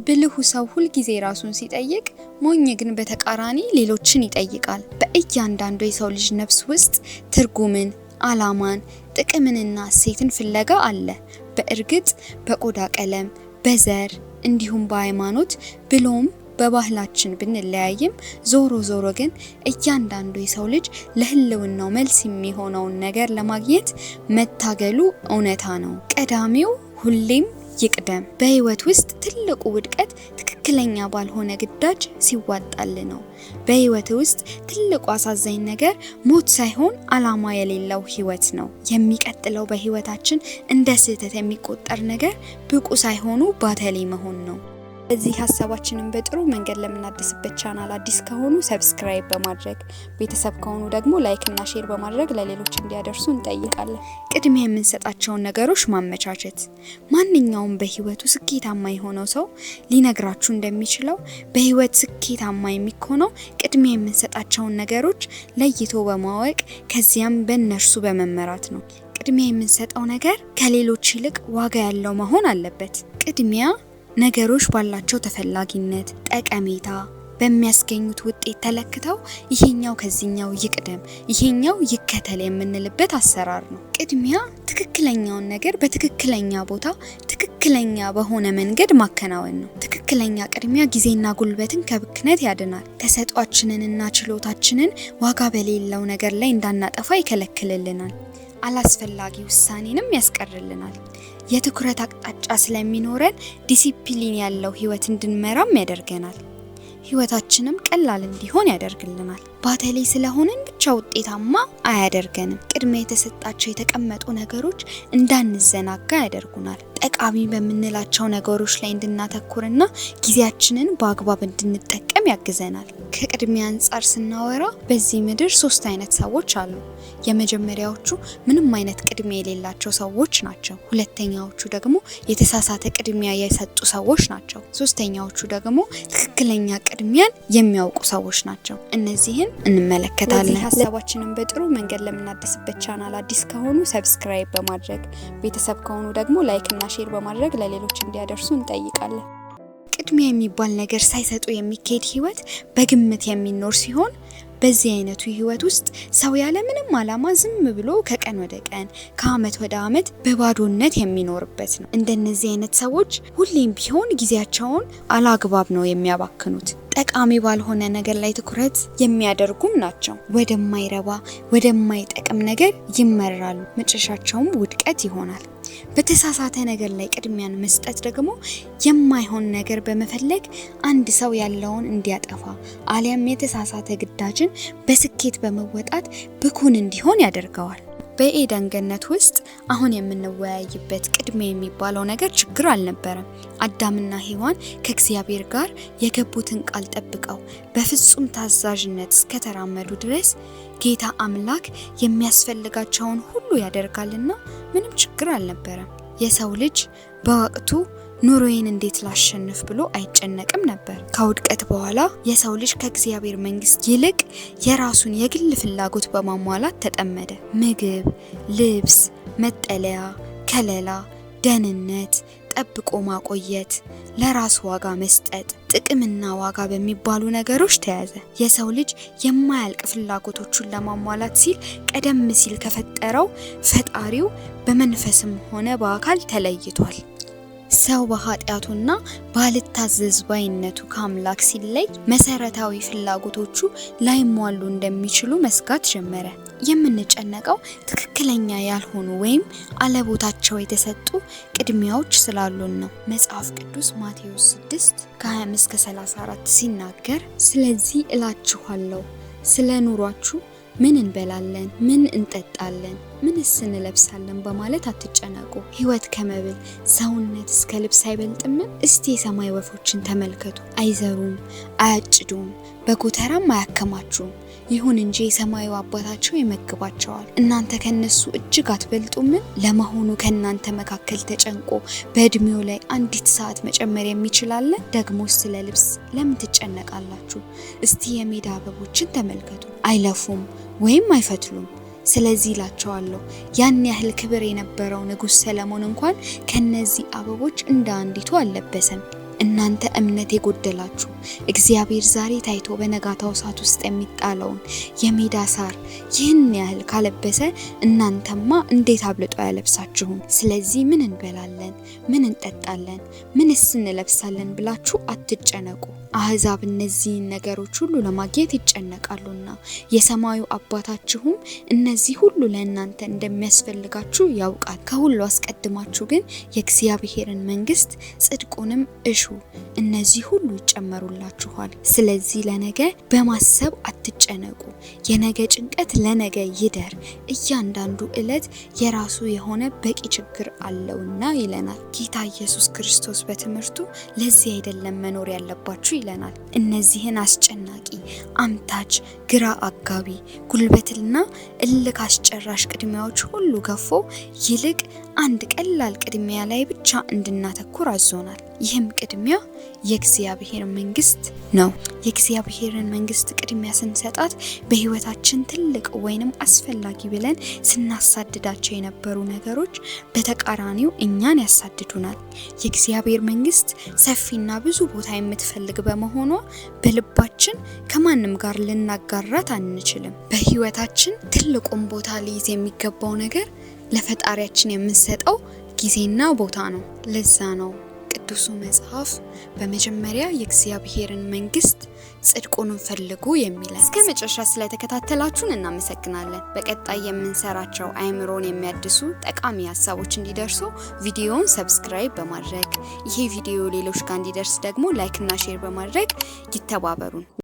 ብልሁ ሰው ሁል ጊዜ ራሱን ሲጠይቅ፣ ሞኝ ግን በተቃራኒ ሌሎችን ይጠይቃል። በእያንዳንዱ የሰው ልጅ ነፍስ ውስጥ ትርጉምን፣ አላማን፣ ጥቅምንና እሴትን ፍለጋ አለ። በእርግጥ በቆዳ ቀለም፣ በዘር እንዲሁም በሃይማኖት ብሎም በባህላችን ብንለያይም ዞሮ ዞሮ ግን እያንዳንዱ የሰው ልጅ ለህልውናው መልስ የሚሆነውን ነገር ለማግኘት መታገሉ እውነታ ነው። ቀዳሚው ሁሌም ይቅደም። በህይወት ውስጥ ትልቁ ውድቀት ትክክለኛ ባልሆነ ግዳጅ ሲዋጣል ነው። በህይወት ውስጥ ትልቁ አሳዛኝ ነገር ሞት ሳይሆን አላማ የሌለው ህይወት ነው። የሚቀጥለው በህይወታችን እንደ ስህተት የሚቆጠር ነገር ብቁ ሳይሆኑ ባተሌ መሆን ነው። በዚህ ሀሳባችንን በጥሩ መንገድ ለምናደስበት ቻናል አዲስ ከሆኑ ሰብስክራይብ በማድረግ ቤተሰብ ከሆኑ ደግሞ ላይክ እና ሼር በማድረግ ለሌሎች እንዲያደርሱ እንጠይቃለን። ቅድሚያ የምንሰጣቸውን ነገሮች ማመቻቸት። ማንኛውም በህይወቱ ስኬታማ የሆነው ሰው ሊነግራችሁ እንደሚችለው በህይወት ስኬታማ የሚሆነው ቅድሚያ የምንሰጣቸውን ነገሮች ለይቶ በማወቅ ከዚያም በእነርሱ በመመራት ነው። ቅድሚያ የምንሰጠው ነገር ከሌሎች ይልቅ ዋጋ ያለው መሆን አለበት። ቅድሚያ ነገሮች ባላቸው ተፈላጊነት፣ ጠቀሜታ በሚያስገኙት ውጤት ተለክተው ይሄኛው ከዚህኛው ይቅደም፣ ይሄኛው ይከተል የምንልበት አሰራር ነው። ቅድሚያ ትክክለኛውን ነገር በትክክለኛ ቦታ ትክክለኛ በሆነ መንገድ ማከናወን ነው። ትክክለኛ ቅድሚያ ጊዜና ጉልበትን ከብክነት ያድናል። ተሰጧችንንና ችሎታችንን ዋጋ በሌለው ነገር ላይ እንዳናጠፋ ይከለክልልናል። አላስፈላጊ ውሳኔንም ያስቀርልናል። የትኩረት አቅጣጫ ስለሚኖረን ዲሲፕሊን ያለው ህይወት እንድንመራም ያደርገናል። ህይወታችንም ቀላል እንዲሆን ያደርግልናል። ባተሌ ስለሆነን ብቻ ውጤታማ አያደርገንም። ቅድሚያ የተሰጣቸው የተቀመጡ ነገሮች እንዳንዘናጋ ያደርጉናል። ጠቃሚ በምንላቸው ነገሮች ላይ እንድናተኩርና ጊዜያችንን በአግባብ እንድንጠቀም ያግዘናል። ከቅድሚያ አንጻር ስናወራ በዚህ ምድር 3 አይነት ሰዎች አሉ። የመጀመሪያዎቹ ምንም አይነት ቅድሚያ የሌላቸው ሰዎች ናቸው። ሁለተኛዎቹ ደግሞ የተሳሳተ ቅድሚያ የሰጡ ሰዎች ናቸው። ሶስተኛዎቹ ደግሞ ትክክለኛ ቅድሚያን የሚያውቁ ሰዎች ናቸው። እነዚህን እንመለከታለን። ሀሳባችንን በጥሩ መንገድ ለምናደስበት ቻናል አዲስ ከሆኑ ሰብስክራይብ በማድረግ ቤተሰብ ከሆኑ ደግሞ ላይክ እና ሼር በማድረግ ለሌሎች እንዲያደርሱ እንጠይቃለን። ቅድሚያ የሚባል ነገር ሳይሰጡ የሚካሄድ ህይወት በግምት የሚኖር ሲሆን በዚህ አይነቱ ህይወት ውስጥ ሰው ያለ ምንም አላማ ዝም ብሎ ከቀን ወደ ቀን ከአመት ወደ አመት በባዶነት የሚኖርበት ነው። እንደነዚህ አይነት ሰዎች ሁሌም ቢሆን ጊዜያቸውን አላግባብ ነው የሚያባክኑት። ጠቃሚ ባልሆነ ነገር ላይ ትኩረት የሚያደርጉም ናቸው። ወደማይረባ ወደማይጠቅም ነገር ይመራሉ። መጨረሻቸውም ውድቀት ይሆናል። በተሳሳተ ነገር ላይ ቅድሚያን መስጠት ደግሞ የማይሆን ነገር በመፈለግ አንድ ሰው ያለውን እንዲያጠፋ አሊያም የተሳሳተ ግዳጅን በስኬት በመወጣት ብኩን እንዲሆን ያደርገዋል። በኤደን ገነት ውስጥ አሁን የምንወያይበት ቅድሚያ የሚባለው ነገር ችግር አልነበረም። አዳምና ሔዋን ከእግዚአብሔር ጋር የገቡትን ቃል ጠብቀው በፍጹም ታዛዥነት እስከተራመዱ ድረስ ጌታ አምላክ የሚያስፈልጋቸውን ሁሉ ያደርጋልና ምንም ችግር አልነበረም። የሰው ልጅ በወቅቱ ኑሮዬን እንዴት ላሸንፍ ብሎ አይጨነቅም ነበር። ከውድቀት በኋላ የሰው ልጅ ከእግዚአብሔር መንግስት ይልቅ የራሱን የግል ፍላጎት በማሟላት ተጠመደ። ምግብ፣ ልብስ፣ መጠለያ፣ ከለላ፣ ደህንነት ጠብቆ ማቆየት፣ ለራስ ዋጋ መስጠት፣ ጥቅምና ዋጋ በሚባሉ ነገሮች ተያዘ። የሰው ልጅ የማያልቅ ፍላጎቶቹን ለማሟላት ሲል ቀደም ሲል ከፈጠረው ፈጣሪው በመንፈስም ሆነ በአካል ተለይቷል። ሰው በኃጢአቱና ባልታዘዝ ባይነቱ ከአምላክ ሲለይ መሰረታዊ ፍላጎቶቹ ላይሟሉ እንደሚችሉ መስጋት ጀመረ። የምንጨነቀው ትክክለኛ ያልሆኑ ወይም አለቦታቸው የተሰጡ ቅድሚያዎች ስላሉን ነው። መጽሐፍ ቅዱስ ማቴዎስ 6 ከ25-34 ሲናገር ስለዚህ እላችኋለሁ ስለ ኑሯችሁ ምን እንበላለን፣ ምን እንጠጣለን፣ ምንስ እንለብሳለን በማለት አትጨነቁ። ሕይወት ከመብል ሰውነት እስከ ልብስ አይበልጥምን? እስቲ የሰማይ ወፎችን ተመልከቱ። አይዘሩም፣ አያጭዱም፣ በጎተራም አያከማቹም። ይሁን እንጂ የሰማዩ አባታቸው ይመግባቸዋል። እናንተ ከነሱ እጅግ አትበልጡምን? ለመሆኑ ከናንተ መካከል ተጨንቆ በእድሜው ላይ አንዲት ሰዓት መጨመር የሚችል አለ? ደግሞስ ስለ ልብስ ለምን ትጨነቃላችሁ? እስቲ የሜዳ አበቦችን ተመልከቱ። አይለፉም ወይም አይፈትሉም። ስለዚህ እላቸዋለሁ ያን ያህል ክብር የነበረው ንጉሥ ሰለሞን እንኳን ከነዚህ አበቦች እንደ አንዲቱ አልለበሰም። እናንተ እምነት የጎደላችሁ እግዚአብሔር ዛሬ ታይቶ በነጋታው እሳት ውስጥ የሚጣለውን የሜዳ ሳር ይህን ያህል ካለበሰ እናንተማ እንዴት አብልጦ ያለብሳችሁም። ስለዚህ ምን እንበላለን፣ ምን እንጠጣለን፣ ምንስ እንለብሳለን ብላችሁ አትጨነቁ። አሕዛብ እነዚህን ነገሮች ሁሉ ለማግኘት ይጨነቃሉና የሰማዩ አባታችሁም እነዚህ ሁሉ ለእናንተ እንደሚያስፈልጋችሁ ያውቃል። ከሁሉ አስቀድማችሁ ግን የእግዚአብሔርን መንግስት ጽድቁንም እሹ፣ እነዚህ ሁሉ ይጨመሩላችኋል። ስለዚህ ለነገ በማሰብ አትጨነቁ፣ የነገ ጭንቀት ለነገ ይደር፣ እያንዳንዱ ዕለት የራሱ የሆነ በቂ ችግር አለውና ይለናል ጌታ ኢየሱስ ክርስቶስ በትምህርቱ። ለዚህ አይደለም መኖር ያለባችሁ ይለናል። እነዚህን አስጨናቂ፣ አምታች፣ ግራ አጋቢ፣ ጉልበትና እልክ አስጨራሽ ቅድሚያዎች ሁሉ ገፎ ይልቅ አንድ ቀላል ቅድሚያ ላይ ብቻ እንድናተኩር አዞናል። ይህም ቅድሚያ የእግዚአብሔር መንግስት ነው። የእግዚአብሔርን መንግስት ቅድሚያ ስንሰጣት በህይወታችን ትልቅ ወይንም አስፈላጊ ብለን ስናሳድዳቸው የነበሩ ነገሮች በተቃራኒው እኛን ያሳድዱናል። የእግዚአብሔር መንግስት ሰፊና ብዙ ቦታ የምትፈልግ በመሆኗ በልባችን ከማንም ጋር ልናጋራት አንችልም። በህይወታችን ትልቁን ቦታ ሊይዝ የሚገባው ነገር ለፈጣሪያችን የምንሰጠው ጊዜና ቦታ ነው። ለዛ ነው ቅዱሱ መጽሐፍ በመጀመሪያ የእግዚአብሔርን መንግስት ጽድቁንም ፈልጉ የሚለን። እስከ መጨረሻ ስለተከታተላችሁን እናመሰግናለን። በቀጣይ የምንሰራቸው አእምሮን የሚያድሱ ጠቃሚ ሀሳቦች እንዲደርሱ ቪዲዮውን ሰብስክራይብ በማድረግ ይሄ ቪዲዮ ሌሎች ጋር እንዲደርስ ደግሞ ላይክ እና ሼር በማድረግ ይተባበሩን።